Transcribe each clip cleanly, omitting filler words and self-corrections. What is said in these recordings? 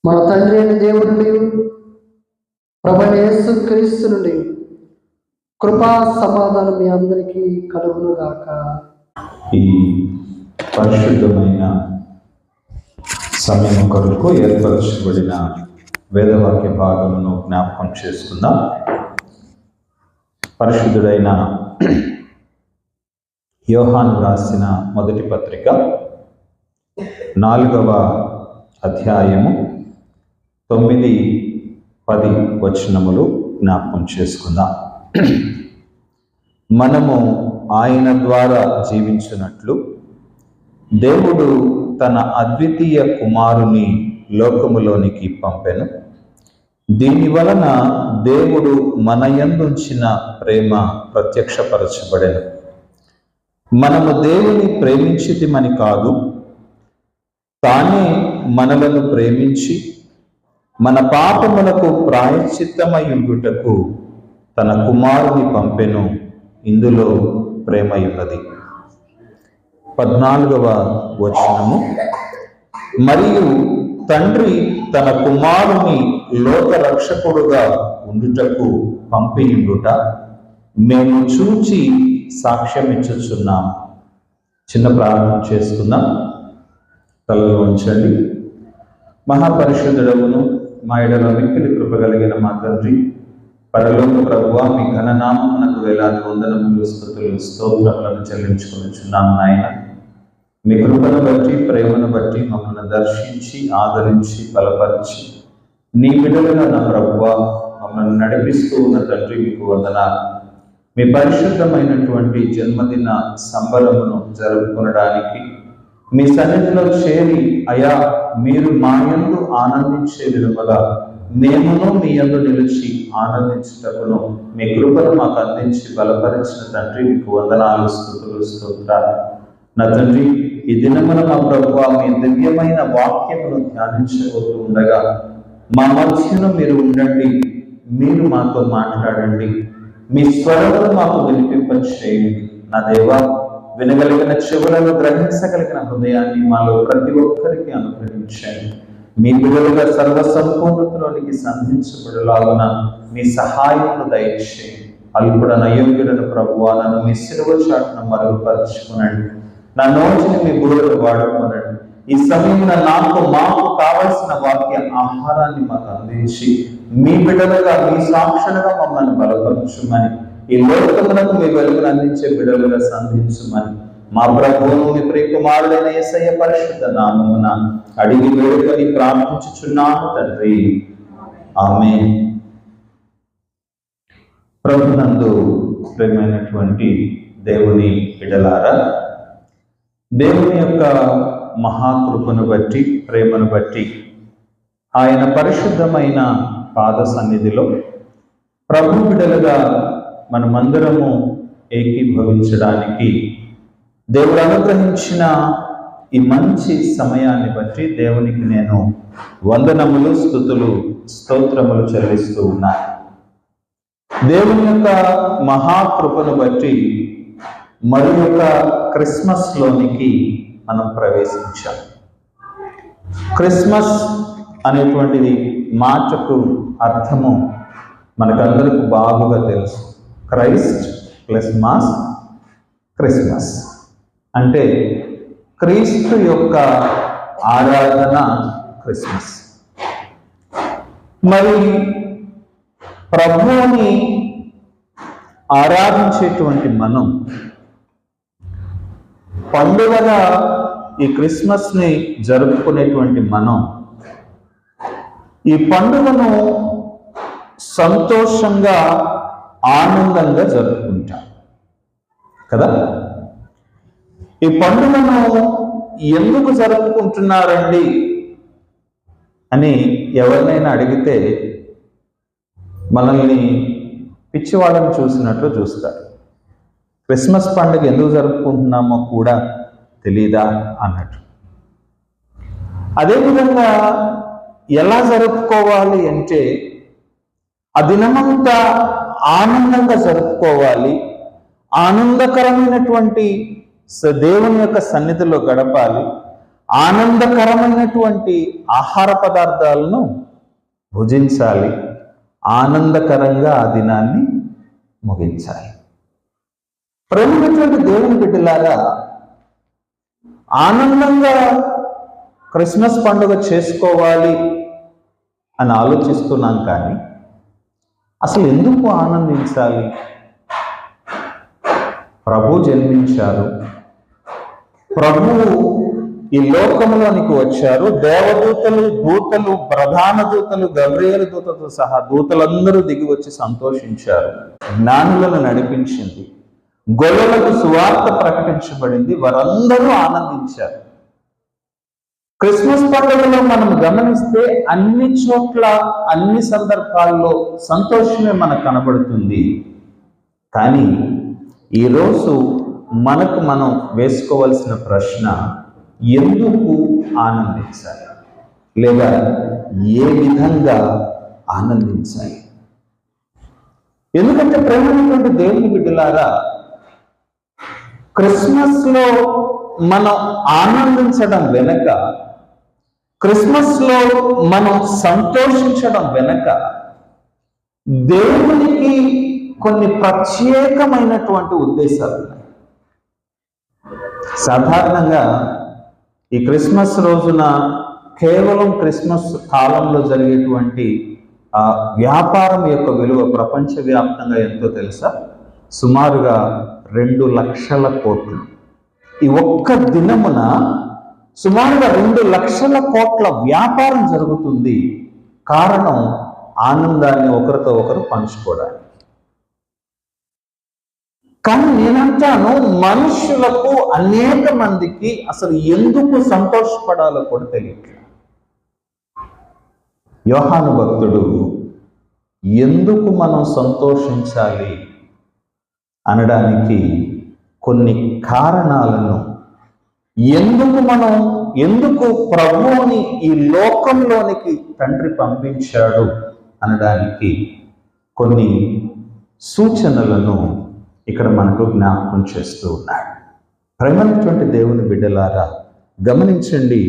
మన తండ్రి అయిన దేవుడి నుండి ప్రభువైన యేసుక్రీస్తు నుండి కృపా సమాధానం మీ అందరికీ కలుగును గాక. ఈ పరిశుద్ధమైన సమయం కొరకు ఏర్పరచబడిన వేదవాక్య భాగమును జ్ఞాపకం చేసుకుందాం. పరిశుద్ధుడైన యోహాను రాసిన మొదటి పత్రిక 4వ అధ్యాయము 9-10 వచనములు జ్ఞాపకం చేసుకుందాం. మనము ఆయన ద్వారా జీవించినట్లు దేవుడు తన అద్వితీయ కుమారుని లోకములోనికి పంపెను. దీని వలన దేవుడు మన యందుంచిన ప్రేమ ప్రత్యక్షపరచబడెను. మనము దేవుని ప్రేమించితిమని కాదు, తానే మనలను ప్రేమించి మన పాపములకు ప్రాయశ్చిత్తమయుటకు తన కుమారుని పంపెను. ఇందులో ప్రేమయున్నది. 14వ వచనము, మరియు తండ్రి తన కుమారుని లోక రక్షకుడుగా ఉండుటకు పంపియుండుట మేము చూచి సాక్ష్యమిచ్చుచున్నాం. చిన్న ప్రార్థన చేసుకుందాం. తలలో ఉంచండి. మహాపరిశుద్ధుడవును మా ఎడల మిక్కిలి కృప కలిగిన మా తండ్రి, పరలోక ప్రభువా, మీ ఘననామమునకు వేలాది వందనములు, స్తుతులు, స్తోత్రములను చెల్లించుకొనుచున్నాం. నాయన, మీ కృపను బట్టి, ప్రేమను బట్టి మమ్మల్ని దర్శించి, ఆదరించి, బలపరిచి నీ బిడ్డలుగా నా ప్రభువా మమ్మల్ని నడిపిస్తూ ఉన్న తండ్రి, మీకు వందనాలు. మీ పరిశుద్ధమైనటువంటి జన్మదిన సంబరమును జరుపుకొనడానికి మీ సన్నిధిలో చేరి, అయా మీరు మా యందు ఆనందించే విధముగా మేమును మీ యందు నిలిచి ఆనందించుటకును మీ కృపను మాకు అందించి బలపరిచిన తండ్రి, మీకు వందనాలు, స్తుతులు, స్తోత్రాలు. నా తండ్రి, ఈ దినమున మా ప్రభువా మీ దివ్యమైన వాక్యమును ధ్యానించబోతూ ఉండగా మా మధ్యను మీరు ఉండండి, మీరు మాతో మాట్లాడండి, మీ స్వరమును మాకు వినిపింపచేయండి. నా దేవా, వినగలిగిన చెవులను, గ్రహించగలిగిన హృదయాన్ని మాలో ప్రతి ఒక్కరికి అనుగ్రహించండి. మీ బిడ్డలుగా సర్వసంపూర్ణతలోనికి సంధించబడలాగున మీ సహాయమును దయచేయండి. అల్పుడన అయోగ్యుడను ప్రభువా, నన్ను మీ శిలువ చాటున మరుగుపరుచుకునండి. నా నోటిని మీ బుర్రలు వాడుకోనండి. ఈ సమయంలో మాకు కావలసిన వాక్య ఆహారాన్ని మాకు అందించి మీ బిడ్డలుగా, మీ సాక్షులుగా మమ్మల్ని బలపరచుమని, ఈ లోకమునకు మీ వెలుగును అందించే బిడ్డలుగా సంధించుమని మా ప్రభువును మీ ప్రియకుమారుడైన యేసయ్య పరిశుద్ధ నామమున అడిగి వేడుకొని ప్రార్థించుచున్నాను తండ్రి, ఆమేన్. ప్రభునందు ప్రియమైనటువంటి దేవుని బిడ్డలారా, దేవుని యొక్క మహాకృపను బట్టి, ప్రేమను బట్టి ఆయన పరిశుద్ధమైన పాద సన్నిధిలో ప్రభు బిడ్డలుగా మనమందరము ఏకీభవించడానికి దేవుడు అనుగ్రహించిన ఈ మంచి సమయాన్ని బట్టి దేవునికి నేను వందనములు, స్తుతులు, స్తోత్రములు చెల్లిస్తూ ఉన్నాను. దేవుని యొక్క మహాకృపను బట్టి మరి యొక్క క్రిస్మస్లోనికి మనం ప్రవేశించాం. క్రిస్మస్ అనేటువంటిది మాటకు అర్థము మనకందరికి బాగుగా తెలుసు. క్రైస్ట్ ప్లస్ మాస్, క్రిస్మస్ అంటే క్రీస్తు యొక్క ఆరాధన క్రిస్మస్. మరి ప్రభువుని ఆరాధించేటువంటి మనం పండుగగా ఈ క్రిస్మస్ని జరుపుకునేటువంటి మనం ఈ పండుగను సంతోషంగా, ఆనందంగా జరుపుకుంటాం కదా. ఈ పండుగను ఎందుకు జరుపుకుంటున్నారండి అని ఎవరినైనా అడిగితే మనల్ని పిచ్చివాళ్ళని చూసినట్లు చూస్తారు. క్రిస్మస్ పండుగ ఎందుకు జరుపుకుంటున్నామో కూడా తెలీదా అన్నట్టు. అదేవిధంగా ఎలా జరుపుకోవాలి అంటే ఆ దినమంతా ఆనందంగా జరుపుకోవాలి, ఆనందకరమైనటువంటి దేవుని యొక్క సన్నిధిలో గడపాలి, ఆనందకరమైనటువంటి ఆహార పదార్థాలను భుజించాలి, ఆనందకరంగా ఆ దినాన్ని ముగించాలి. ప్రేమైనటువంటి దేవుని బిడ్డలారా, ఆనందంగా క్రిస్మస్ పండుగ చేసుకోవాలి అని ఆలోచిస్తున్నాం, కానీ అసలు ఎందుకు ఆనందించాలి? ప్రభు జన్మించారు, ప్రభువు ఈ లోకంలోనికి వచ్చారు. దేవదూతలు, దూతలు, ప్రధాన దూతలు, గబ్రియేలు దూతతో సహా దూతలందరూ దిగి వచ్చి సంతోషించారు. జ్ఞానులను నడిపించింది, గొల్లలకు సువార్త ప్రకటించబడింది, వారందరూ ఆనందించారు. క్రిస్మస్ పండుగలో మనం గమనిస్తే అన్ని చోట్ల, అన్ని సందర్భాల్లో సంతోషమే మనకు కనబడుతుంది. కానీ ఈరోజు మనకు మనం వేసుకోవాల్సిన ప్రశ్న, ఎందుకు ఆనందించాలి, లేదా ఏ విధంగా ఆనందించాలి? ఎందుకంటే ప్రేమైనటువంటి దేవుని బిడ్డలారా, క్రిస్మస్లో మనం ఆనందించడం వెనక, క్రిస్మస్లో మనం సంతోషించడం వెనక దేవునికి కొన్ని ప్రత్యేకమైనటువంటి ఉద్దేశాలు ఉన్నాయి. సాధారణంగా ఈ క్రిస్మస్ రోజున కేవలం క్రిస్మస్ కాలంలో జరిగేటువంటి వ్యాపారం యొక్క విలువ ప్రపంచవ్యాప్తంగా ఎంతో తెలుసా? సుమారుగా 2 లక్షల కోట్లు. ఈ ఒక్క దినమున సుమారుగా 2 లక్షల కోట్ల వ్యాపారం జరుగుతుంది. కారణం ఆనందాన్ని ఒకరితో ఒకరు పంచుకోవడానికి. కానీ నేనంటాను, మనుషులకు, అనేక మందికి అసలు ఎందుకు సంతోషపడాలో కూడా తెలియట్లేదు. యోహాను భక్తుడు ఎందుకు మనం సంతోషించాలి అనడానికి కొన్ని కారణాలను, ఎందుకు ప్రభువుని ఈ లోకంలోనికి తండ్రి పంపించాడు అనడానికి కొన్ని సూచనలను ఇక్కడ మనకు జ్ఞాపకం చేస్తూ ఉన్నాడు. ప్రేమైనటువంటి దేవుని బిడ్డలారా, గమనించండి.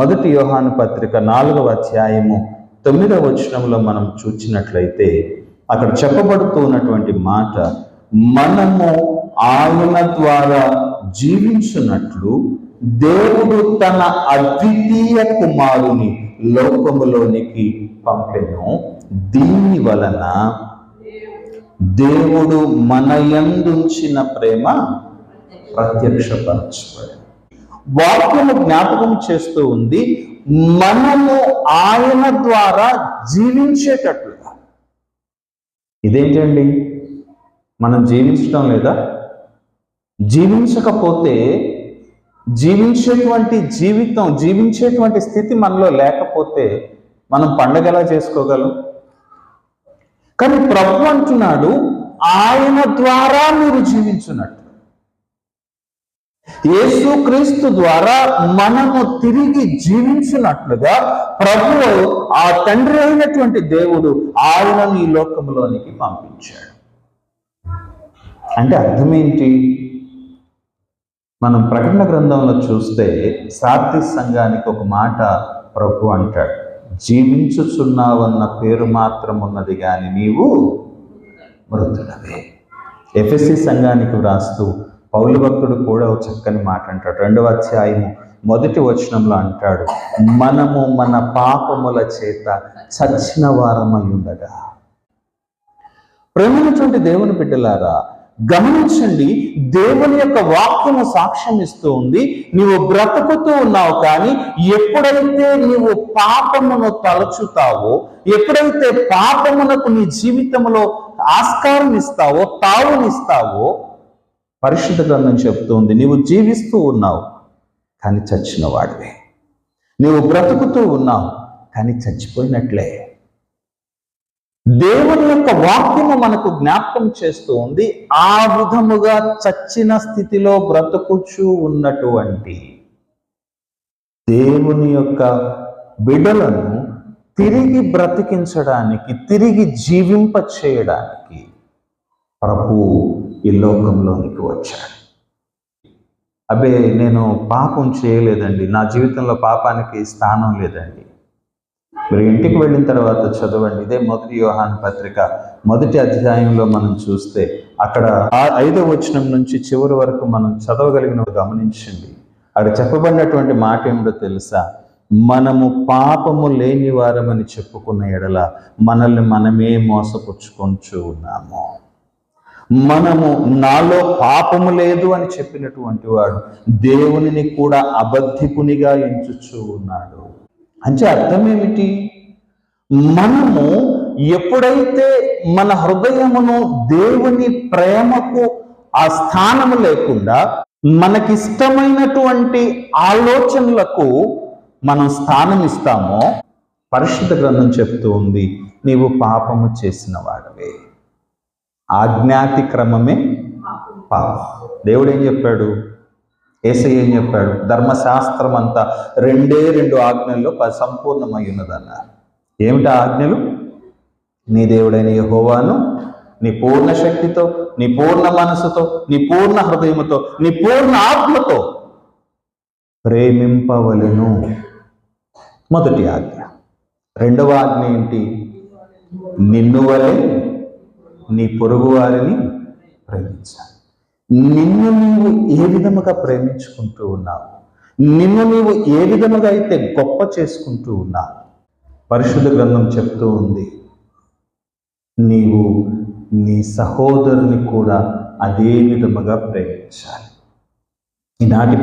1 యోహాను పత్రిక 4వ అధ్యాయము 9వ వచనంలో మనం చూచినట్లయితే అక్కడ చెప్పబడుతూ ఉన్నటువంటి మాట, మనము ఆయన ద్వారా జీవించున్నట్లు దేవుడు తన అద్వితీయ కుమారుని లోకములోనికి పంపెను. దీని వలన దేవుడు మన యందుంచిన ప్రేమ ప్రత్యక్షపరచబడింది. వాక్యము జ్ఞాపకం చేస్తూ ఉంది, మనము ఆయన ద్వారా జీవించేటట్లుగా. ఇదేంటండి, మనం జీవించడం లేదా? జీవించకపోతే జీవించేటువంటి జీవితం, జీవించేటువంటి స్థితి మనలో లేకపోతే మనం పండగ ఎలా చేసుకోగలం? కానీ ప్రభు అంటున్నాడు, ఆయన ద్వారా మీరు జీవించున్నట్టు. యేసుక్రీస్తు ద్వారా మనము తిరిగి జీవించినట్లుగా ప్రభువు, ఆ తండ్రి అయినటువంటి దేవుడు ఆయనను ఈ లోకంలోనికి పంపించాడు. అంటే అర్థం ఏంటి? మనం ప్రకటన గ్రంథంలో చూస్తే సార్ది సంఘానికి ఒక మాట ప్రభు అంటాడు, జీవించుచున్నావన్న పేరు మాత్రం ఉన్నది కానీ నీవు మృతుడవే. ఎఫెసీ సంఘానికి వ్రాస్తూ పౌలు భక్తుడు కూడా ఒక చక్కని మాట అంటాడు. 2వ అధ్యాయము 1వ వచనంలో అంటాడు, మనము మన పాపముల చేత చచ్చిన వారమై ఉండగా. ప్రేమైనటువంటి దేవుని బిడ్డలారా, గమనించండి, దేవుని యొక్క వాక్యము సాక్ష్యం ఇస్తూ ఉంది, నీవు బ్రతుకుతూ ఉన్నావు. కానీ ఎప్పుడైతే నీవు పాపమును తలచుతావో, ఎప్పుడైతే పాపమునకు నీ జీవితంలో ఆస్కారం ఇస్తావో, తావునిస్తావో, పరిశుద్ధ గ్రంథం చెప్తుంది, నీవు జీవిస్తూ ఉన్నావు కానీ చచ్చిన వాడివే. నీవు బ్రతుకుతూ ఉన్నావు కానీ చచ్చిపోయినట్లే. దేవుని యొక్క వాక్యము మనకు జ్ఞాపకం చేస్తూ ఉంది, ఆ విధముగా చచ్చిన స్థితిలో బ్రతుకుచూ ఉన్నటువంటి దేవుని యొక్క బిడ్డలను తిరిగి బ్రతికించడానికి, తిరిగి జీవింప చేయడానికి ప్రభు ఈ లోకంలోనికి వచ్చాడు. అబ్బే నేను పాపం చేయలేదండి, నా జీవితంలో పాపానికి స్థానం లేదండి. మీరు ఇంటికి వెళ్ళిన తర్వాత చదవండి. ఇదే 1 యోహాను పత్రిక 1వ అధ్యాయంలో మనం చూస్తే అక్కడ 5వ వచనం నుంచి చివరి వరకు మనం చదవగలిగిన గమనించండి. అక్కడ చెప్పబడినటువంటి మాట ఏమిటో తెలుసా? మనము పాపము లేని వారమని చెప్పుకున్న ఎడల మనల్ని మనమే మోసపుచ్చుకొంచు ఉన్నాము. మనము నాలో పాపము లేదు అని చెప్పినటువంటి వాడు దేవునిని కూడా అబద్ధికునిగా ఎంచుచూ ఉన్నాడు. అంటే అర్థం ఏమిటి? మనము ఎప్పుడైతే మన హృదయమును దేవుని ప్రేమకు ఆ స్థానము లేకుండా మనకిష్టమైనటువంటి ఆలోచనలకు మనం స్థానం ఇస్తామో, పరిశుద్ధ గ్రంథం చెప్తూ ఉంది, నీవు పాపము చేసిన వాడివే. ఆజ్ఞాతిక్రమమే పాపం. దేవుడు ఏం చెప్పాడు? యేసయ్య ఏం చెప్పాడు? ధర్మశాస్త్రం అంతా 2 ఆజ్ఞల్లో సంపూర్ణమై ఉన్నదన్నారు. ఏమిటి ఆజ్ఞలు? నీ దేవుడైన యెహోవాను నీ పూర్ణ శక్తితో, నీ పూర్ణ మనసుతో, నీ పూర్ణ హృదయముతో, నీ పూర్ణ ఆత్మతో ప్రేమింపవలెను. మొదటి ఆజ్ఞ. 2వ ఆజ్ఞ ఏంటి? నిన్ను వలె నీ పొరుగు వారిని ప్రేమించాలి. నిన్ను నీవు ఏ విధముగా ప్రేమించుకుంటూ ఉన్నావు? నిన్ను నీవు ఏ విధముగా అయితే గొప్ప చేసుకుంటూ ఉన్నావు? పరిశుద్ధ గ్రంథం చెప్తూ ఉంది, నీవు నీ సహోదరుని కూడా అదే విధముగా ప్రేమించాలి. ఈనాటి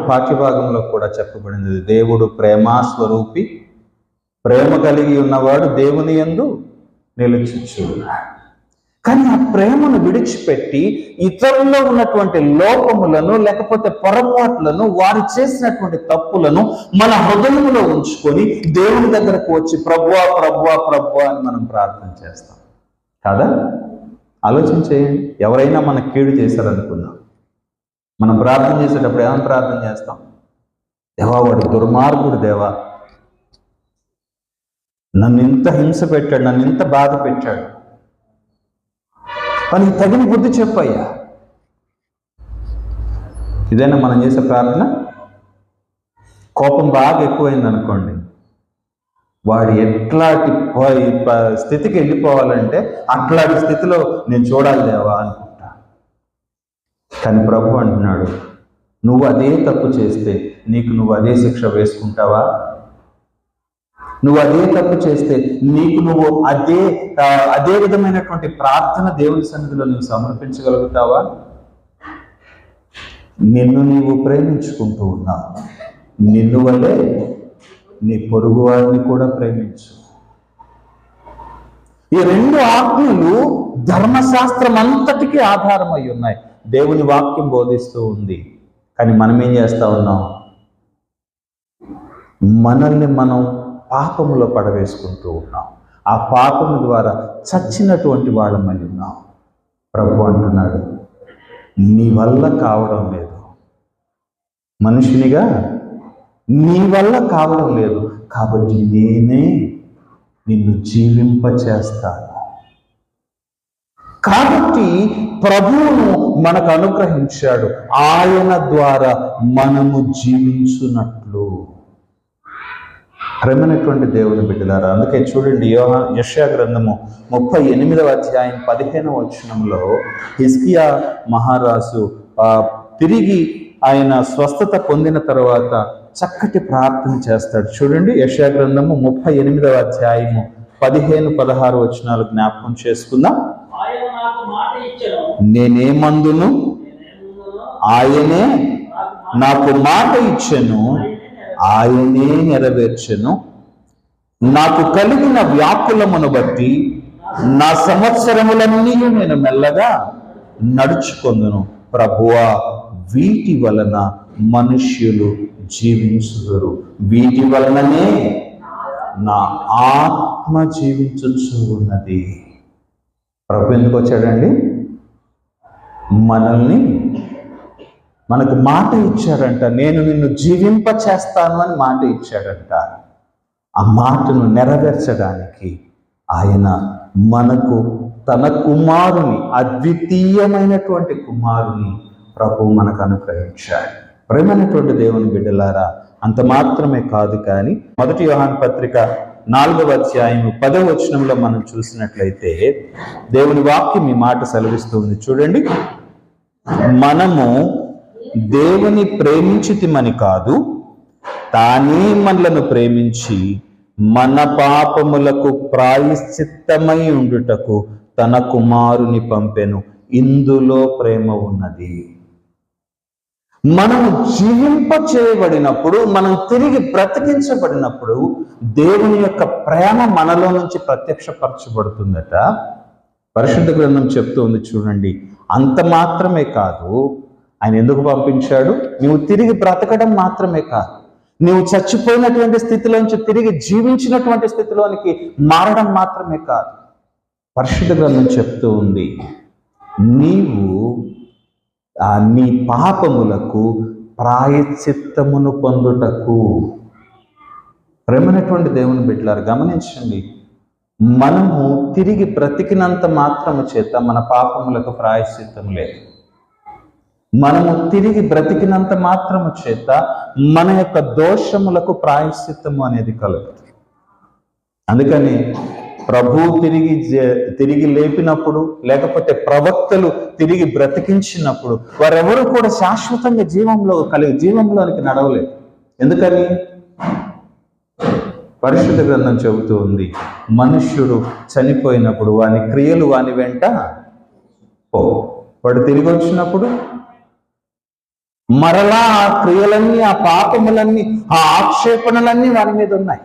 పాఠ్యభాగంలో కూడా చెప్పబడింది, దేవుడు ప్రేమాస్వరూపి, ప్రేమ కలిగి ఉన్నవాడు దేవుని యందు నిలుచుచు ఉన్నాడు. కానీ ఆ ప్రేమను విడిచిపెట్టి ఇతరుల్లో ఉన్నటువంటి లోపములను, లేకపోతే పొరపాట్లను, వారు చేసినటువంటి తప్పులను మన హృదయంలో ఉంచుకొని దేవుని దగ్గరకు వచ్చి ప్రభువా ప్రభువా ప్రభువా అని మనం ప్రార్థన చేస్తాం కాదా? ఆలోచించేయండి. ఎవరైనా మన కీడు చేశారనుకుందాం, మనం ప్రార్థన చేసేటప్పుడు ఏమని ప్రార్థన చేస్తాం? దేవా వాడు దుర్మార్గుడు, దేవా నన్ను ఇంత హింస పెట్టాడు, నన్ను ఇంత బాధ పెట్టాడు, వానికి తగిన బుద్ధి చెప్పయ్యా. ఇదైనా మనం చేసే ప్రార్థన? కోపం బాగా ఎక్కువైంది అనుకోండి, వాడు ఎట్లాంటి స్థితికి వెళ్ళిపోవాలంటే అట్లాంటి స్థితిలో నేను చూడాలి దేవా అనుకుంటా. కానీ ప్రభు అంటున్నాడు, నువ్వు అదే తప్పు చేస్తే నీకు నువ్వు అదే శిక్ష వేసుకుంటావా? నువ్వు అదే తప్పు చేస్తే నీకు నువ్వు అదే విధమైనటువంటి ప్రార్థన దేవుని సన్నిధిలో నువ్వు సమర్పించగలుగుతావా? నిన్ను నీవు ప్రేమించుకుంటూ ఉన్నావు, నిన్ను వల్లే నీ పొరుగు వారిని కూడా ప్రేమించు. ఈ 2 ఆజ్ఞలు ధర్మశాస్త్రం అంతటికీ ఆధారమై ఉన్నాయి. దేవుని వాక్యం బోధిస్తూ ఉంది. కానీ మనం ఏం చేస్తా ఉన్నాం? మనల్ని మనం పాపములో పడవేసుకుంటూ ఉన్నాం. ఆ పాపము ద్వారా చచ్చినటువంటి వాళ్ళమై ఉన్నాం. ప్రభు అంటున్నాడు, నీ వల్ల కావడం లేదు, మనుషునిగా నీ వల్ల కావడం లేదు, కాబట్టి నేనే నిన్ను జీవింపచేస్తాను. కాబట్టి ప్రభువును మనకు అనుగ్రహించాడు, ఆయన ద్వారా మనము జీవించున్నట్లు. ప్రేమైనటువంటి దేవుని బిడ్డలారా, అందుకే చూడండి, యెషయా గ్రంథము 38వ అధ్యాయం 15వ వచనంలో హిజ్కియా మహారాజు తిరిగి ఆయన స్వస్థత పొందిన తర్వాత చక్కటి ప్రార్థన చేస్తాడు. చూడండి, యెషయా గ్రంథము 38వ అధ్యాయము 15-16 వచనాలు జ్ఞాపకం చేసుకుందాం. నేనేమందును ఆయనే నాకు మాట ఇచ్చెను, ఆయనే నెరవేర్చెను. నాకు కలిగిన వ్యాకులమును బట్టి నా సంవత్సరములన్నీ నేను మెల్లగా నడుచుకొందును. ప్రభువా, వీటి వలన మనుష్యులు జీవించుదురు, వీటి వలననే నా ఆత్మ జీవించుచు ఉన్నది. ప్రభు ఎందుకు వచ్చాడండి? మనకు మాట ఇచ్చాడంట, నేను నిన్ను జీవింప చేస్తాను అని మాట ఇచ్చాడంట. ఆ మాటను నెరవేర్చడానికి ఆయన మనకు తన కుమారుని, అద్వితీయమైనటువంటి కుమారుని ప్రభు మనకు అనుగ్రహించాడు. ప్రేమైనటువంటి దేవుని బిడ్డలారా, అంత మాత్రమే కాదు కానీ 1 యోహాను పత్రిక 4వ అధ్యాయం 10వ వచనంలో మనం చూసినట్లయితే దేవుని వాక్యం ఈ మాట సెలవిస్తుంది. చూడండి, మనము దేవుని ప్రేమించితిమని కాదు, తానే మనలను ప్రేమించి మన పాపములకు ప్రాయశ్చిత్తమై ఉండుటకు తన కుమారుని పంపెను. ఇందులో ప్రేమ ఉన్నది. మనము జీవింపచేయబడినప్పుడు, మనం తిరిగి బ్రతికించబడినప్పుడు దేవుని యొక్క ప్రేమ మనలో నుంచి ప్రత్యక్షపరచబడుతుందట. పరిశుద్ధ గ్రంథం చెప్తుంది. చూడండి, అంత మాత్రమే కాదు, ఆయన ఎందుకు పంపించాడు? నువ్వు తిరిగి బ్రతకడం మాత్రమే కాదు, నువ్వు చచ్చిపోయినటువంటి స్థితిలోంచి తిరిగి జీవించినటువంటి స్థితిలోనికి మారడం మాత్రమే కాదు. పరిశుద్ధ గ్రంథం చెప్తూ ఉంది, నీవు నీ పాపములకు ప్రాయశ్చిత్తమును పొందుటకు. ప్రేమైనటువంటి దేవుని బిడ్డలారా, గమనించండి, మనము తిరిగి బ్రతికినంత మాత్రము చేత మన పాపములకు ప్రాయశ్చిత్తం లేదు. మనము తిరిగి బ్రతికినంత మాత్రము చేత మన యొక్క దోషములకు ప్రాయశ్చిత్తము అనేది కలుగుతుంది. అందుకని ప్రభువు తిరిగి లేపినప్పుడు, లేకపోతే ప్రవక్తలు తిరిగి బ్రతికించినప్పుడు వారెవరు కూడా శాశ్వతంగా జీవంలోనికి నడవలేదు. ఎందుకని? పరిశుద్ధ గ్రంథం చెబుతూ ఉంది, మనుష్యుడు చనిపోయినప్పుడు వాని క్రియలు వాని వెంట వాడు తిరిగి వచ్చినప్పుడు మరలా ఆ క్రియలన్నీ, ఆ పాపములన్నీ, ఆ ఆక్షేపణలన్నీ వాని మీద ఉన్నాయి.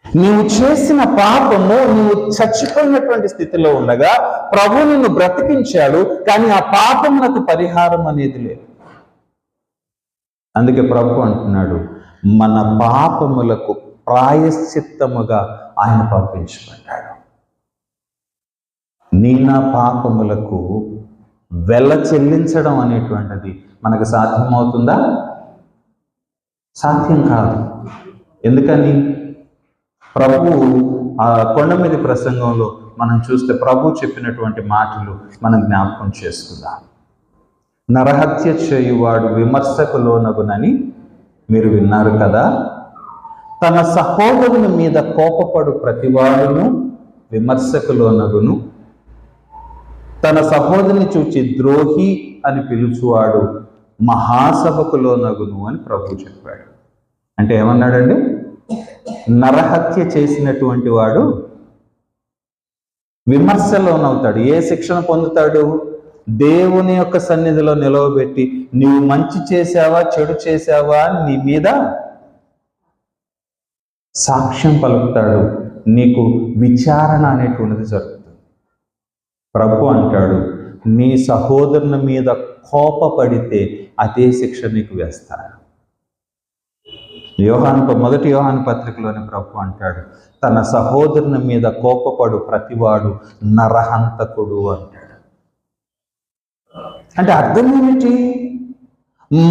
నీవు చేసిన పాపము, నువ్వు చచ్చిపోయినటువంటి స్థితిలో ఉండగా ప్రభు నిన్ను బ్రతికించాడు, కానీ ఆ పాపమునకు పరిహారం అనేది లేదు. అందుకే ప్రభు అంటున్నాడు, మన పాపములకు ప్రాయశ్చిత్తముగా ఆయన పంపించబడ్డాడు. నీ నా పాపములకు వెల చెల్లించడం అనేటువంటిది మనకు సాధ్యమవుతుందా? సాధ్యం కాదు. ఎందుకని? ప్రభు ఆ కొండ మీద ప్రసంగంలో మనం చూస్తే ప్రభు చెప్పినటువంటి మాటలు మనం జ్ఞాపకం చేసుకుందాం. నరహత్య చేయువాడు విమర్శకు లోనగునని మీరు విన్నారు కదా. తన సహోదరుని మీద కోపపడు ప్రతివాడును విమర్శకు లోనగును. తన సహోదరుని చూచి ద్రోహి అని పిలుచువాడు మహాసభకు లోనగును అని ప్రభు చెప్పాడు. అంటే ఏమన్నాడండి? నరహత్య చేసినటువంటి వాడు విమర్శలోనవుతాడు. ఏ శిక్షణ పొందుతాడు? దేవుని యొక్క సన్నిధిలో నిలవబెట్టి నీవు మంచి చేశావా చెడు చేశావా అని నీ మీద సాక్ష్యం పలుకుతాడు. నీకు విచారణ అనేటువంటిది జరుగుతుంది. ప్రభు అంటాడు, నీ సహోదరుని మీద కోపపడితే అదే శిక్ష నీకు వేస్తాడు. 1 యోహాను పత్రికలోని ప్రభు అంటాడు, తన సహోదరుని మీద కోపపడు ప్రతివాడు నరహంతకుడు అంటాడు. అంటే అర్థం ఏమిటి?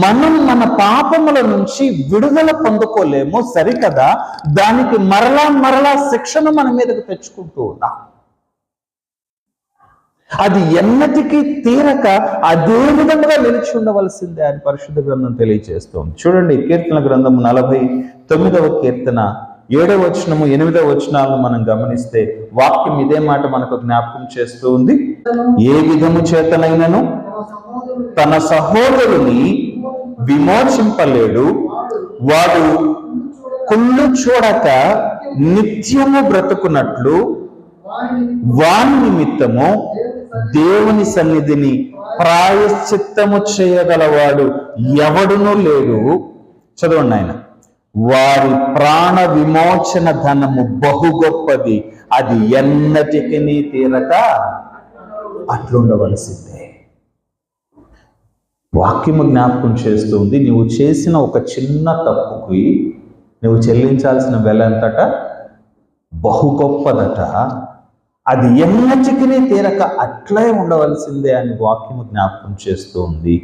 మనం మన పాపముల నుంచి విడుదల పొందుకోలేము, సరికదా, దానికి మరలా శిక్షణ మన మీదకు తెచ్చుకుంటూ ఉన్నాం. అది ఎన్నటికీ తీరక అదే విధంగా నిలిచి ఉండవలసిందే అని పరిశుద్ధ గ్రంథం తెలియజేస్తోంది. చూడండి, కీర్తన గ్రంథము 49వ కీర్తన 7వ వచనము 8వ వచనాలను మనం గమనిస్తే వాక్యం ఇదే మాట మనకు జ్ఞాపకం చేస్తూ ఉంది. ఏ విధము చేతనైనను తన సహోదరుని విమోచింపలేడు, వాడు కుళ్ళు చూడక నిత్యము బ్రతుకున్నట్లు వాని నిమిత్తము దేవుని సన్నిధిని ప్రాయశ్చిత్తము చేయగలవాడు ఎవడునూ లేడు. చదవండి ఆయన. వారి ప్రాణ విమోచన ధనము బహు గొప్పది, అది ఎన్నటికి తీరక అట్లుండవలసిందే. వాక్యము జ్ఞాపకం చేస్తుంది, నువ్వు చేసిన ఒక చిన్న తప్పుకి నువ్వు చెల్లించాల్సిన వెల ఎంతట? బహు గొప్పదట. అది ఎన్నటికి తీరక అట్లే ఉండవలసిందే అని వాక్యము జ్ఞాపకం చేస్తూ ఉంది.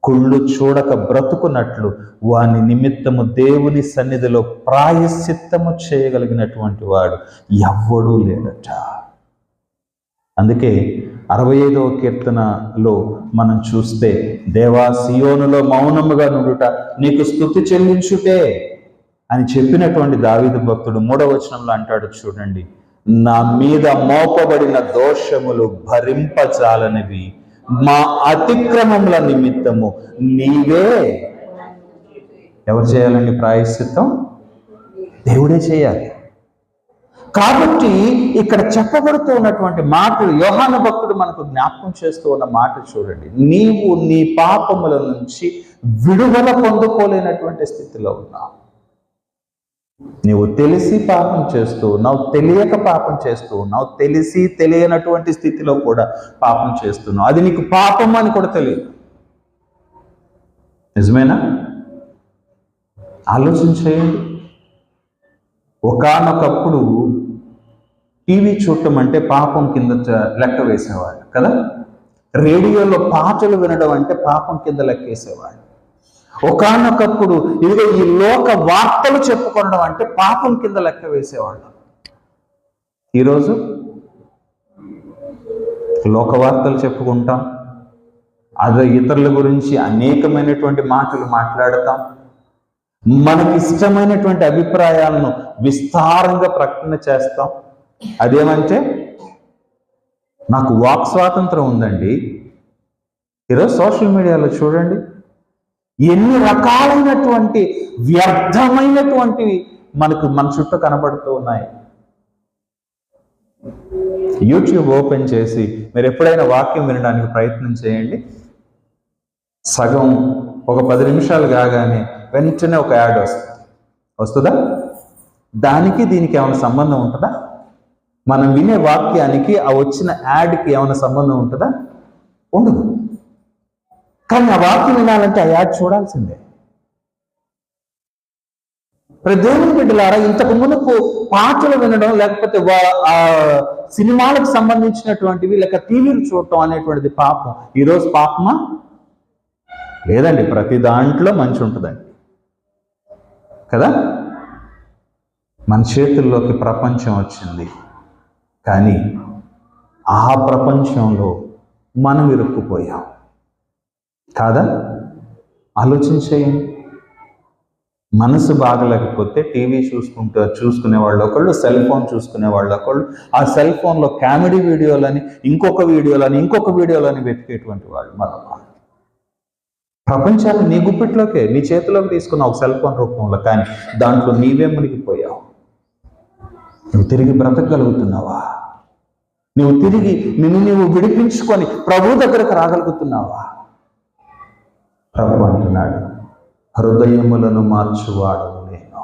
కుళ్ళు చూడక బ్రతుకున్నట్లు వాని నిమిత్తము దేవుని సన్నిధిలో ప్రాయశ్చిత్తము చేయగలిగినటువంటి వాడు ఎవ్వడూ లేడట. అందుకే 65వ కీర్తనలో మనం చూస్తే, దేవా సియోనులో మౌనముగా నుండుట నీకు స్తుతి చెల్లించుటే అని చెప్పినటువంటి దావీదు భక్తుడు 3వ వచనంలో అంటాడు చూడండి, నా మీద మోపబడిన దోషములు భరింపజాలనివి, మా అతిక్రమముల నిమిత్తము నీవే. ఎవరు చేయాలండి ప్రాయశ్చిత్తం? దేవుడే చేయాలి. కాబట్టి ఇక్కడ చెప్పబడుతూ ఉన్నటువంటి మాటలు యోహాను భక్తుడు మనకు జ్ఞాపకం చేస్తూ ఉన్న మాట చూడండి, నీవు నీ పాపముల నుంచి విడుదల పొందుకోలేనటువంటి స్థితిలో ఉన్నావు. నీవు తెలిసి పాపం చేస్తూ ఉన్నావు, తెలియక పాపం చేస్తూ ఉన్నావు, తెలిసి తెలియనటువంటి స్థితిలో కూడా పాపం చేస్తున్నావు. అది నీకు పాపం అని కూడా తెలియదు. నిజమేనా? ఆలోచించేయండి. ఒకానొకప్పుడు టీవీ చూడటం అంటే పాపం కింద లెక్క వేసేవాడు కదా. రేడియోలో పాటలు వినడం అంటే పాపం కింద లెక్కేసేవాడు. ఒకానొకప్పుడు ఇదిగో ఈ లోక వార్తలు చెప్పుకోవడం అంటే పాపం కింద లెక్క వేసేవాళ్ళు. ఈరోజు లోక వార్తలు చెప్పుకుంటాం, అదే ఇతరుల గురించి అనేకమైనటువంటి మాటలు మాట్లాడతాం, మనకిష్టమైనటువంటి అభిప్రాయాలను విస్తారంగా ప్రకటన చేస్తాం. అదేమంటే నాకు వాక్ స్వాతంత్రం ఉందండి. ఈరోజు సోషల్ మీడియాలో చూడండి ఎన్ని రకాలైనటువంటి వ్యర్థమైనటువంటివి మన చుట్టూ కనబడుతూ ఉన్నాయి. యూట్యూబ్ ఓపెన్ చేసి మీరు ఎప్పుడైనా వాక్యం వినడానికి ప్రయత్నం చేయండి. సగం ఒక 10 నిమిషాలు కాగానే వెంటనే ఒక యాడ్ వస్తుందా? దానికి దీనికి ఏమైనా సంబంధం ఉంటుందా? మనం వినే వాక్యానికి ఆ వచ్చిన యాడ్కి ఏమైనా సంబంధం ఉంటుందా? ఉండదు. కానీ ఆ వాక్యం వినాలంటే ఆ యాడ్ చూడాల్సిందే. దేవుని బిడ్డలారా, ఇంతకు మునుపు పాటలు వినడం లేకపోతే ఆ సినిమాలకు సంబంధించినటువంటివి లేక టీవీలు చూడటం అనేటువంటిది పాపం. ఈరోజు పాపమా? లేదండి, ప్రతి దాంట్లో మంచి ఉంటుందండి కదా. మన చేతుల్లోకి ప్రపంచం వచ్చింది, కానీ ఆ ప్రపంచంలో మనం ఇరుక్కుపోయాం కాదా? ఆలోచించేయండి. మనసు బాగలేకపోతే టీవీ చూసుకునే వాళ్ళు ఒకళ్ళు, సెల్ ఫోన్ చూసుకునే వాళ్ళు ఒకళ్ళు, ఆ సెల్ ఫోన్లో కామెడీ వీడియోలని ఇంకొక వీడియోలని వెతికేటువంటి వాళ్ళు మరొక. ప్రపంచాన్ని నీ గుప్పిట్లోకే నీ చేతిలోకి తీసుకున్న ఒక సెల్ ఫోన్ రూపంలో, కానీ దాంట్లో నీవే మునిగిపోయావు. నువ్వు తిరిగి బ్రతకగలుగుతున్నావా? నువ్వు తిరిగి నువ్వు విడిపించుకొని ప్రభు దగ్గరకు రాగలుగుతున్నావా? ప్రభు అంటున్నాడు, హృదయములను మార్చువాడు నేను.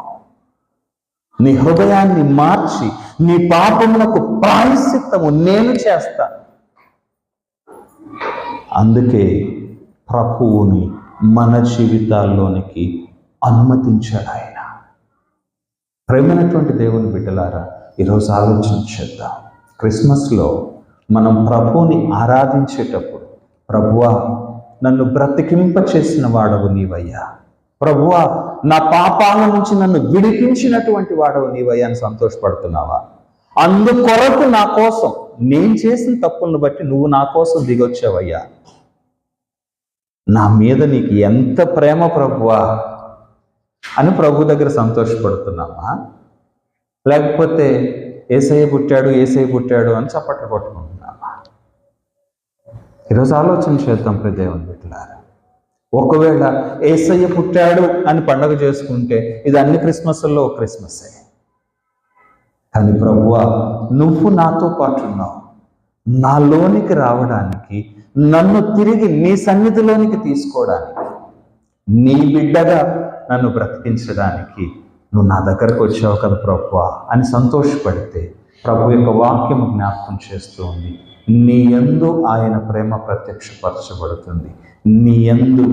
నీ హృదయాన్ని మార్చి నీ పాపములకు ప్రాయశ్చిత్తము నేను చేస్తా. అందుకే ప్రభువుని మన జీవితాల్లోనికి అనుమతించాడు ఆయన. ప్రేమైనటువంటి దేవుని బిడ్డలారా, ఈరోజు ఆలోచించేద్దాం. క్రిస్మస్లో మనం ప్రభువుని ఆరాధించేటప్పుడు, ప్రభువా నన్ను బ్రతికింప చేసిన వాడవు నీవయ్యా, ప్రభువా నా పాపాల నుంచి నన్ను విడిపించినటువంటి వాడవు నీవయ్యా అని సంతోషపడుతున్నావా? అందుకొరకు నా కోసం, నేను చేసిన తప్పులను బట్టి నువ్వు నా కోసం దిగొచ్చావయ్యా, నా మీద నీకు ఎంత ప్రేమ ప్రభువా అని ప్రభు దగ్గర సంతోషపడుతున్నామా? లేకపోతే యేసయ్య పుట్టాడు అని చప్పట్లు కొట్టుకుంటున్నామా? ఈరోజు ఆలోచన చేద్దాం దేవుని బిడ్డలారా. ఒకవేళ యేసయ్య పుట్టాడు అని పండుగ చేసుకుంటే ఇది అన్ని క్రిస్మస్ల్లో ఒక క్రిస్మస్సే. కానీ ప్రభువా నువ్వు నాతో పాటు ఉన్నావు, నాలోనికి రావడానికి, నన్ను తిరిగి నీ సన్నిధిలోనికి తీసుకోవడానికి, నీ బిడ్డగా నన్ను బ్రతికించడానికి నువ్వు నా దగ్గరకు వచ్చావు కదా ప్రభువా అని సంతోషపడితే, ప్రభు యొక్క వాక్యము జ్ఞాపకం చేస్తూ ఉంది, నీ యందు ఆయన ప్రేమ ప్రత్యక్షపరచబడుతుంది, నీ యందు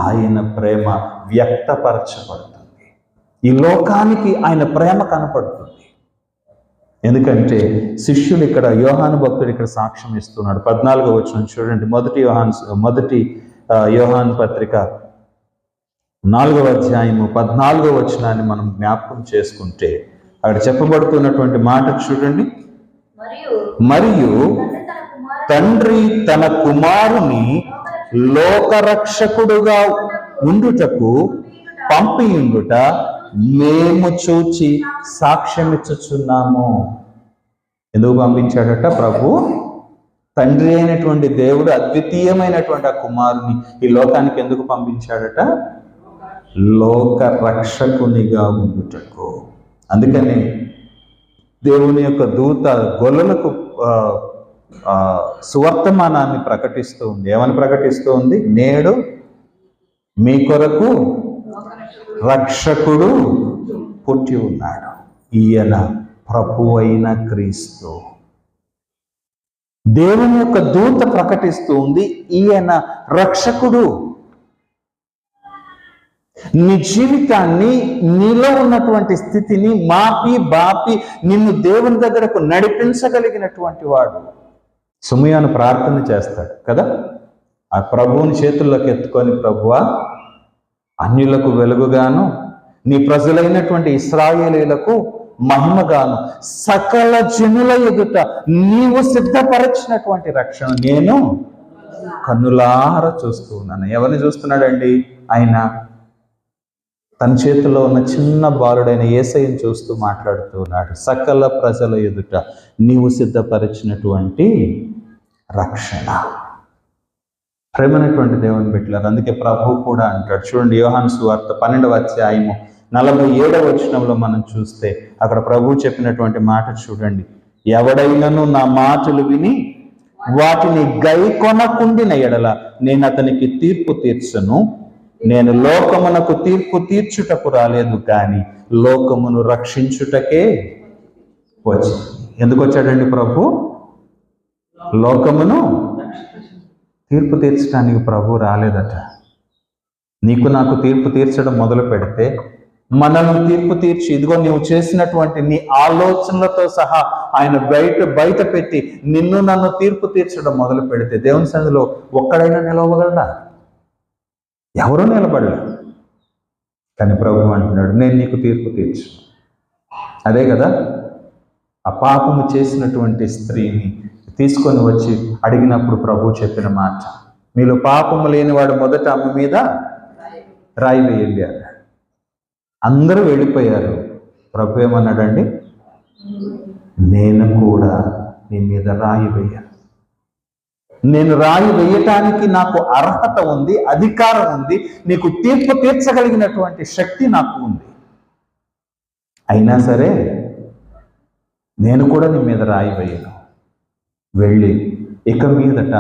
ఆయన ప్రేమ వ్యక్తపరచబడుతుంది, ఈ లోకానికి ఆయన ప్రేమ కనపడుతుంది. ఎందుకంటే శిష్యులు ఇక్కడ, యోహాను భక్తుడు ఇక్కడ సాక్ష్యం ఇస్తున్నాడు. 14వ వచనం చూడండి. మొదటి యోహాను పత్రిక 4వ అధ్యాయము 14వ వచనాన్ని మనం జ్ఞాపకం చేసుకుంటే అక్కడ చెప్పబడుతున్నటువంటి మాట చూడండి. మరియు తండ్రి తన కుమారుని లోకరక్షకుడుగా ఉండుటకు పంపియుండుట మేము చూచి సాక్ష్యమిచ్చుచున్నాము. ఎందుకు పంపించాడట ప్రభు? తండ్రి అయినటువంటి దేవుడు అద్వితీయమైనటువంటి ఆ కుమారుని ఈ లోకానికి ఎందుకు పంపించాడట? లోక రక్షకునిగా ఉండుటకు. అందుకని దేవుని యొక్క దూత గొల్లలకు సువర్తమానాన్ని ప్రకటిస్తూ ఉంది. ఏమని ప్రకటిస్తూ ఉంది? నేడు మీ కొరకు రక్షకుడు పుట్టి ఉన్నాడు, ఈయన ప్రభు అయిన క్రీస్తు. దేవుని యొక్క దూత ప్రకటిస్తూ ఉంది, ఈయన రక్షకుడు. నీ జీవితాన్ని, నీలో ఉన్నటువంటి స్థితిని మాపి బాపి నిన్ను దేవుని దగ్గరకు నడిపించగలిగినటువంటి వాడు. సుమయాను ప్రార్థన చేస్తాడు కదా, ఆ ప్రభువుని చేతుల్లోకి ఎత్తుకొని, ప్రభువా అన్యులకు వెలుగుగాను నీ ప్రజలైనటువంటి ఇశ్రాయేలీయులకు మహిమగాను సకల జనుల ఎదుట నీవు సిద్ధపరచినటువంటి రక్షణ నేను కన్నులార చూస్తూ ఉన్నాను. ఎవరిని చూస్తున్నాడండి? ఆయన తన చేతిలో ఉన్న చిన్న బాలుడైన యేసయ్యను చూస్తూ మాట్లాడుతూ ఉన్నాడు. సకల ప్రజల ఎదుట నీవు సిద్ధపరిచినటువంటి రక్షణ. ప్రేమైనటువంటి దేవుని బిడ్డలారా, అందుకే ప్రభు కూడా అంటాడు. చూడండి, యోహాను సువార్త 12వ అధ్యాయము 47వ వచనంలో మనం చూస్తే అక్కడ ప్రభు చెప్పినటువంటి మాట చూడండి. ఎవడైనను నా మాటలు విని వాటిని గైకొనకుండిన ఎడల నేను అతనికి తీర్పు తీర్చను. నేను లోకమునకు తీర్పు తీర్చుటకు రాలేదు, కానీ లోకమును రక్షించుటకే వచ్చి. ఎందుకు వచ్చాడండి ప్రభు? లోకమును తీర్పు తీర్చడానికి ప్రభు రాలేదట. నీకు నాకు తీర్పు తీర్చడం మొదలు పెడితే, మనల్ని తీర్పు తీర్చి ఇదిగో నీవు చేసినటువంటి నీ ఆలోచనలతో సహా ఆయన బయట పెట్టి నిన్ను నన్ను తీర్పు తీర్చడం మొదలు పెడితే దేవుని సన్నిధిలో ఒక్కడైనా నిలవగలడా? ఎవరూ నిలబడలేదు. కానీ ప్రభు అంటున్నాడు, నేను నీకు తీర్పు తీర్చు. అదే కదా ఆ పాపము చేసినటువంటి స్త్రీని తీసుకొని వచ్చి అడిగినప్పుడు ప్రభు చెప్పిన మాట, మీలో పాపము లేనివాడు మొదట ఆమె మీద రాయి వేయండి అన్నాడు. అందరూ వెళ్ళిపోయారు. ప్రభు ఏమన్నాడండి? నేను కూడా నీ మీద రాయి వేయాను. నేను రాయి వేయటానికి నాకు అర్హత ఉంది, అధికారం ఉంది, నీకు తీర్పు తీర్చగలిగినటువంటి శక్తి నాకు ఉంది. అయినా సరే నేను కూడా నీ మీద రాయి వేయను. వెళ్ళి ఇక మీదట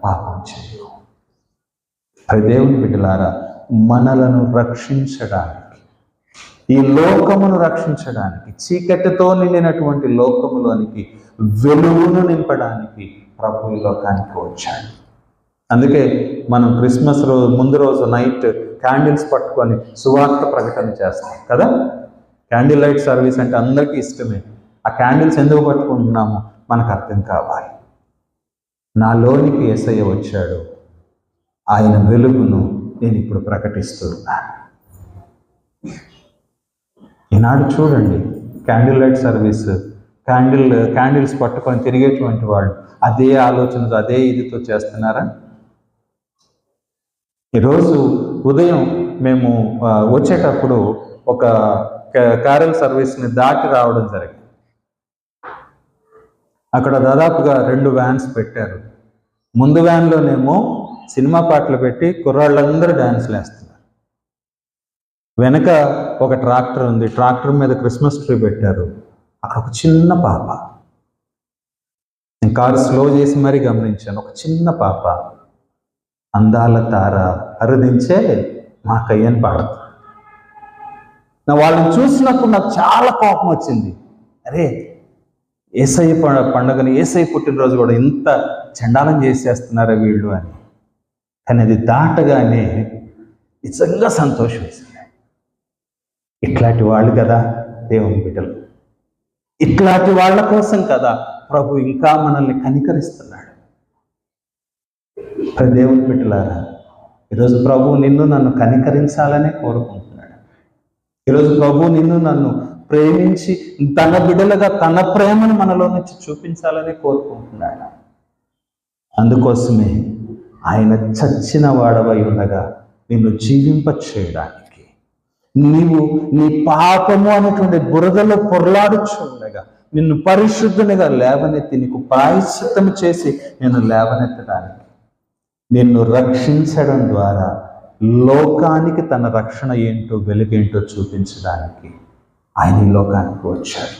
పాపం చేయు. దేవుని బిడ్డలారా, మనలను రక్షించడానికి, ఈ లోకమును రక్షించడానికి, చీకటితో నిండినటువంటి లోకములోనికి వెలుగును నింపడానికి ప్రభు ఈ లోకానికి వచ్చాడు. అందుకే మనం క్రిస్మస్ ముందు రోజు నైట్ క్యాండిల్స్ పట్టుకొని సువార్త ప్రకటన చేస్తాం కదా. క్యాండిల్ లైట్ సర్వీస్ అంటే అందరికీ ఇష్టమే. ఆ క్యాండిల్స్ ఎందుకు పట్టుకుంటున్నామో మనకు అర్థం కావాలి. నాలోనికి యేసయ్య వచ్చాడు, ఆయన వెలుగును నేను ఇప్పుడు ప్రకటిస్తున్నాను. ఈనాడు చూడండి, క్యాండిల్ లైట్ సర్వీస్, క్యాండిల్స్ పట్టుకొని తిరిగేటువంటి వాళ్ళు అదే ఆలోచనతో అదే ఇదితో చేస్తున్నారా? ఈరోజు ఉదయం మేము వచ్చేటప్పుడు ఒక క్యారల్ సర్వీస్ని దాటి రావడం జరిగింది. అక్కడ దాదాపుగా 2 వ్యాన్స్ పెట్టారు. ముందు వ్యాన్లోనేమో సినిమా పాటలు పెట్టి కుర్రాళ్ళందరూ డ్యాన్స్లు వేస్తున్నారు. వెనక ఒక ట్రాక్టర్ ఉంది, ట్రాక్టర్ మీద క్రిస్మస్ ట్రీ పెట్టారు. అక్కడ ఒక చిన్న పాప, నేను కారు స్లో చేసి మరీ గమనించాను, ఒక చిన్న పాప అందాల తార అరుదించే మా కయ్యని పాడుతుంది. నా వాళ్ళని చూసినప్పుడు నాకు చాలా కోపం వచ్చింది. అరే, యేసయ్య పండుగని, యేసయ్య పుట్టినరోజు కూడా ఇంత చండాలం చేసేస్తున్నారా వీళ్ళు అని. కానీ అది దాటగానే నిజంగా సంతోషం వేసింది. ఇట్లాంటి వాళ్ళు కదా దేవుని బిడ్డలు, ఇట్లాంటి వాళ్ళ కోసం కదా ప్రభు ఇంకా మనల్ని కనికరిస్తున్నాడు. దేవుని బిడ్డలారా, ఈరోజు ప్రభు నిన్ను నన్ను కనికరించాలనే కోరుకుంటున్నాడు. ఈరోజు ప్రభు నిన్ను నన్ను ప్రేమించి తన బిడ్డలుగా తన ప్రేమను మనలో నుంచి చూపించాలని కోరుకుంటున్నాడు. అందుకోసమే ఆయన చచ్చిన వాడవై ఉండగా నిన్ను జీవింప చేయడానికి, నీవు నీ పాపము అనేటువంటి బురదలో పొరలాడుచు ఉండగా నిన్ను పరిశుద్ధునిగా లేవనెత్తి నీకు ప్రాయశ్చిత్తము చేసి నిన్ను లేవనెత్తడానికి, నిన్ను రక్షించడం ద్వారా లోకానికి తన రక్షణ ఏంటో వెలుగేంటో చూపించడానికి ఆయన ఈ లోకానికి వచ్చాడు.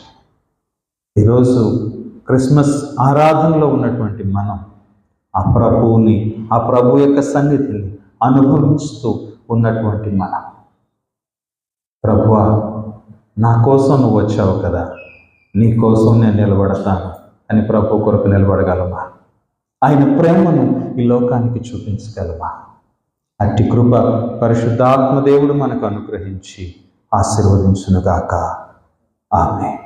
ఈరోజు క్రిస్మస్ ఆరాధనలో ఉన్నటువంటి మనం ఆ ప్రభు యొక్క సన్నిధిని అనుభవిస్తూ ఉన్నటువంటి మనం, ప్రభువా నా కోసం నువ్వు వచ్చావు కదా, నీ కోసం నేను నిలబడతాను అని ప్రభు కొరకు నిలబడగలమా? ఆయన ప్రేమను ఈ లోకానికి చూపించగలమా? అట్టి కృప పరిశుద్ధాత్మ దేవుడు మనకు అనుగ్రహించి ఆశీర్వదించునుగాక. ఆమేన్.